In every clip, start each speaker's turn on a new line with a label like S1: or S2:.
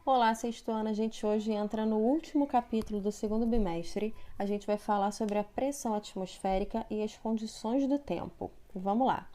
S1: Olá, sextuana, a gente hoje entra no último capítulo do segundo bimestre. A gente vai falar sobre a pressão atmosférica e as condições do tempo. Vamos lá.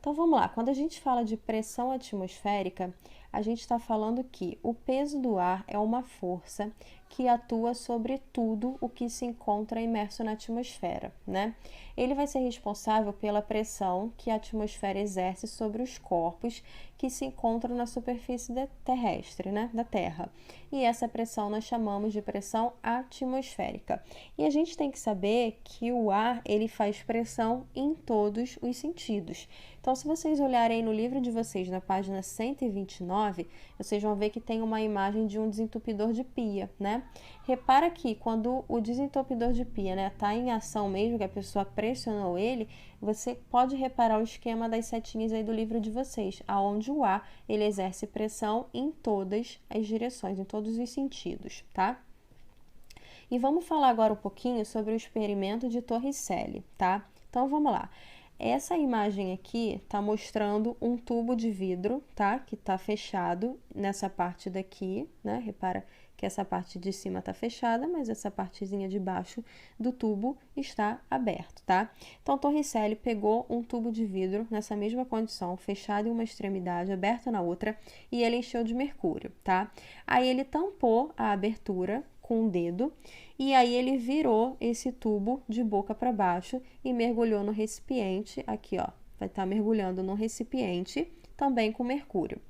S1: Então vamos lá, quando a gente fala de pressão atmosférica, a gente está falando que o peso do ar é uma força que atua sobre tudo o que se encontra imerso na atmosfera, né? Ele vai ser responsável pela pressão que a atmosfera exerce sobre os corpos que se encontram na superfície terrestre, né, da Terra. E essa pressão nós chamamos de pressão atmosférica. E a gente tem que saber que o ar, ele faz pressão em todos os sentidos. Então, se vocês olharem no livro de vocês, na página 129, vocês vão ver que tem uma imagem de um desentupidor de pia, né? Repara que quando o desentupidor de pia, né, tá em ação mesmo, que a pessoa pressionou ele, você pode reparar o esquema das setinhas aí do livro de vocês, aonde o ar, ele exerce pressão em todas as direções, em todos os sentidos, tá? E vamos falar agora um pouquinho sobre o experimento de Torricelli, tá? Então, vamos lá. Essa imagem aqui está mostrando um tubo de vidro, tá? Que está fechado nessa parte daqui, né? Repara que essa parte de cima está fechada, mas essa partezinha de baixo do tubo está aberto, tá? Então, Torricelli pegou um tubo de vidro nessa mesma condição, fechado em uma extremidade, aberto na outra, e ele encheu de mercúrio, tá? Aí ele tampou a abertura com o dedo e aí ele virou esse tubo de boca para baixo e mergulhou no recipiente, aqui ó, vai estar mergulhando no recipiente também com mercúrio.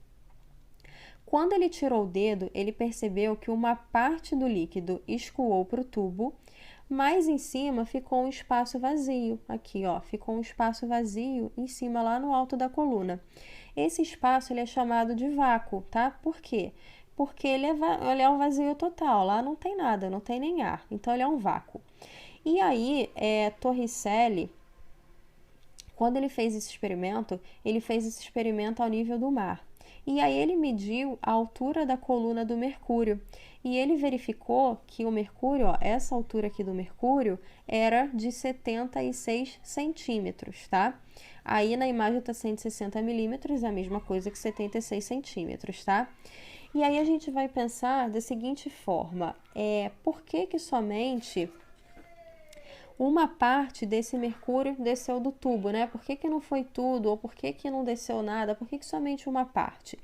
S1: Quando ele tirou o dedo, ele percebeu que uma parte do líquido escoou para o tubo, mas em cima ficou um espaço vazio, aqui ó, ficou um espaço vazio em cima lá no alto da coluna. Esse espaço ele é chamado de vácuo, tá? Por quê? Porque ele é um vazio total, lá não tem nada, não tem nem ar, então ele é um vácuo. E aí, Torricelli, quando ele fez esse experimento ao nível do mar. E aí ele mediu a altura da coluna do mercúrio. E ele verificou que o mercúrio, ó, essa altura aqui do mercúrio, era de 76 centímetros, tá? Aí na imagem está 160 milímetros, é a mesma coisa que 76 centímetros, tá? E aí a gente vai pensar da seguinte forma, por que somente uma parte desse mercúrio desceu do tubo, né? Por que não foi tudo? Ou por que não desceu nada? Por que somente uma parte?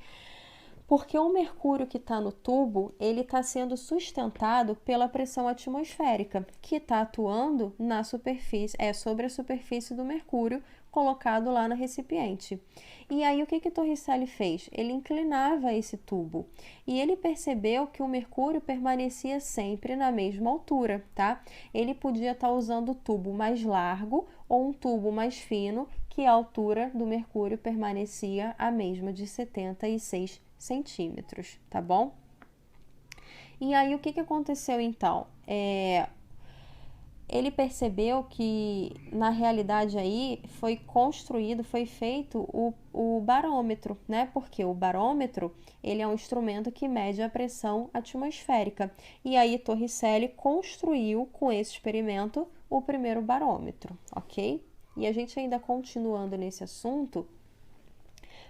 S1: Porque o mercúrio que está no tubo, ele está sendo sustentado pela pressão atmosférica, que está atuando na superfície, sobre a superfície do mercúrio colocado lá no recipiente. E aí o que Torricelli fez? Ele inclinava esse tubo e ele percebeu que o mercúrio permanecia sempre na mesma altura, tá? Ele podia estar usando o tubo mais largo ou um tubo mais fino, que a altura do mercúrio permanecia a mesma de 76 centímetros, tá bom? E aí o que aconteceu então? Ele percebeu que na realidade aí foi feito o barômetro, né? Porque o barômetro, ele é um instrumento que mede a pressão atmosférica. E aí Torricelli construiu com esse experimento o primeiro barômetro, ok? E a gente ainda continuando nesse assunto,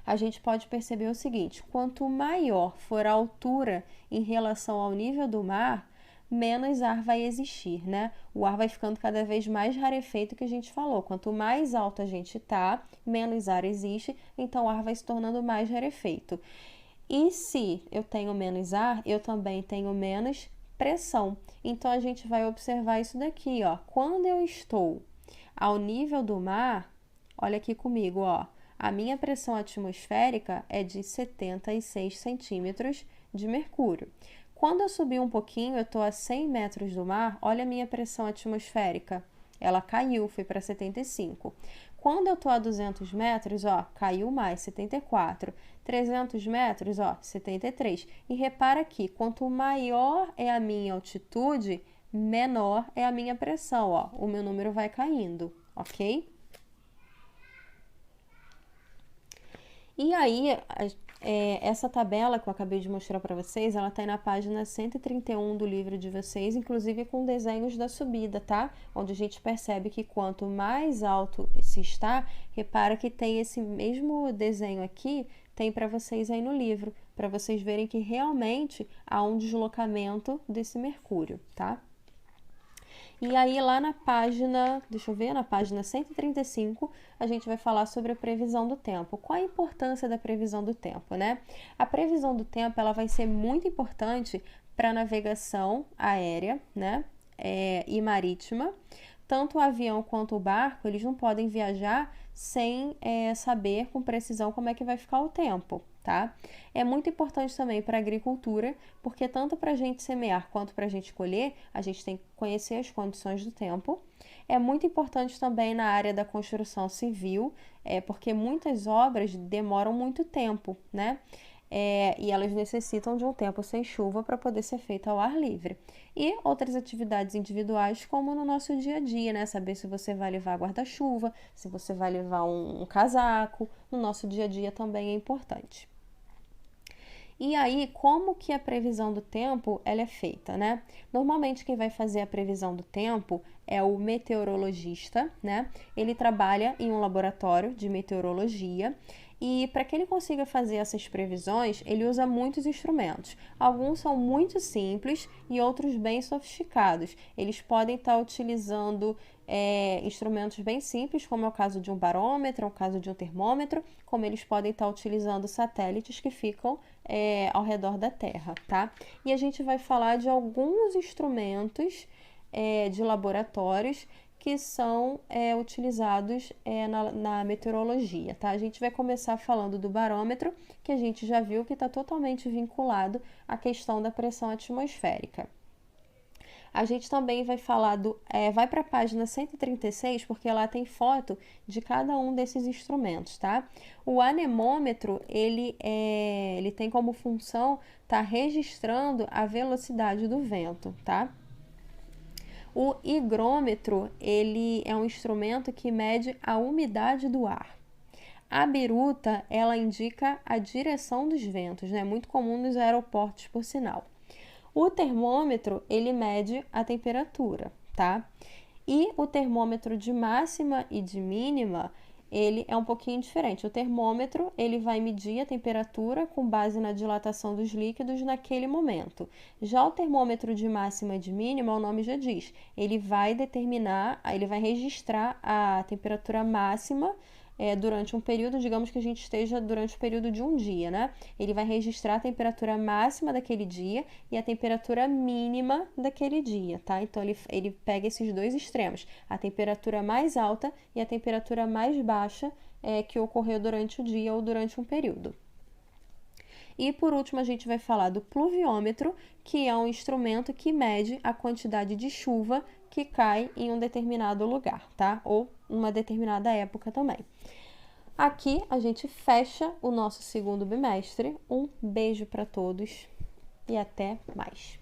S1: a gente pode perceber o seguinte: quanto maior for a altura em relação ao nível do mar, menos ar vai existir, né? O ar vai ficando cada vez mais rarefeito, que a gente falou. Quanto mais alto a gente tá, menos ar existe, então o ar vai se tornando mais rarefeito. E se eu tenho menos ar, eu também tenho menos pressão. Então a gente vai observar isso daqui, ó. Quando eu estou ao nível do mar, olha aqui comigo, ó. A minha pressão atmosférica é de 76 centímetros de mercúrio. Quando eu subir um pouquinho, eu estou a 100 metros do mar, olha a minha pressão atmosférica. Ela caiu, foi para 75. Quando eu estou a 200 metros, ó, caiu mais, 74. 300 metros, ó, 73. E repara aqui, quanto maior é a minha altitude, menor é a minha pressão, ó. O meu número vai caindo, ok? E aí, essa tabela que eu acabei de mostrar para vocês, ela está na página 131 do livro de vocês, inclusive com desenhos da subida, tá? Onde a gente percebe que quanto mais alto se está, repara que tem esse mesmo desenho aqui, tem para vocês aí no livro, para vocês verem que realmente há um deslocamento desse Mercúrio, tá? E aí lá na página, deixa eu ver, na página 135, a gente vai falar sobre a previsão do tempo. Qual a importância da previsão do tempo, né? A previsão do tempo, ela vai ser muito importante para a navegação aérea, né? E marítima. Tanto o avião quanto o barco, eles não podem viajar sem saber com precisão como é que vai ficar o tempo, tá? É muito importante também para a agricultura, porque tanto para a gente semear quanto para a gente colher, a gente tem que conhecer as condições do tempo. É muito importante também na área da construção civil, porque muitas obras demoram muito tempo, né? E elas necessitam de um tempo sem chuva para poder ser feita ao ar livre. E outras atividades individuais, como no nosso dia a dia, né? Saber se você vai levar guarda-chuva, se você vai levar um casaco, no nosso dia a dia também é importante. E aí, como que a previsão do tempo ela é feita, né? Normalmente quem vai fazer a previsão do tempo é o meteorologista, né? Ele trabalha em um laboratório de meteorologia e para que ele consiga fazer essas previsões, ele usa muitos instrumentos. Alguns são muito simples e outros bem sofisticados. Eles podem estar utilizando instrumentos bem simples, como é o caso de um barômetro, é o caso de um termômetro, como eles podem estar utilizando satélites que ficam ao redor da Terra, tá? E a gente vai falar de alguns instrumentos de laboratórios que são utilizados na meteorologia, tá? A gente vai começar falando do barômetro, que a gente já viu que está totalmente vinculado à questão da pressão atmosférica. A gente também vai falar vai para a página 136, porque lá tem foto de cada um desses instrumentos, tá? O anemômetro, ele tem como função estar registrando a velocidade do vento, tá? O higrômetro, ele é um instrumento que mede a umidade do ar. A biruta, ela indica a direção dos ventos, né? Muito comum nos aeroportos, por sinal. O termômetro, ele mede a temperatura, tá? E o termômetro de máxima e de mínima, ele é um pouquinho diferente. O termômetro, ele vai medir a temperatura com base na dilatação dos líquidos naquele momento. Já o termômetro de máxima e de mínima, o nome já diz, ele vai registrar a temperatura máxima durante um período, digamos que a gente esteja durante o período de um dia, né? Ele vai registrar a temperatura máxima daquele dia e a temperatura mínima daquele dia, tá? Então, ele pega esses dois extremos, a temperatura mais alta e a temperatura mais baixa que ocorreu durante o dia ou durante um período. E por último, a gente vai falar do pluviômetro, que é um instrumento que mede a quantidade de chuva que cai em um determinado lugar, tá? Ou uma determinada época também. Aqui a gente fecha o nosso segundo bimestre. Um beijo para todos e até mais.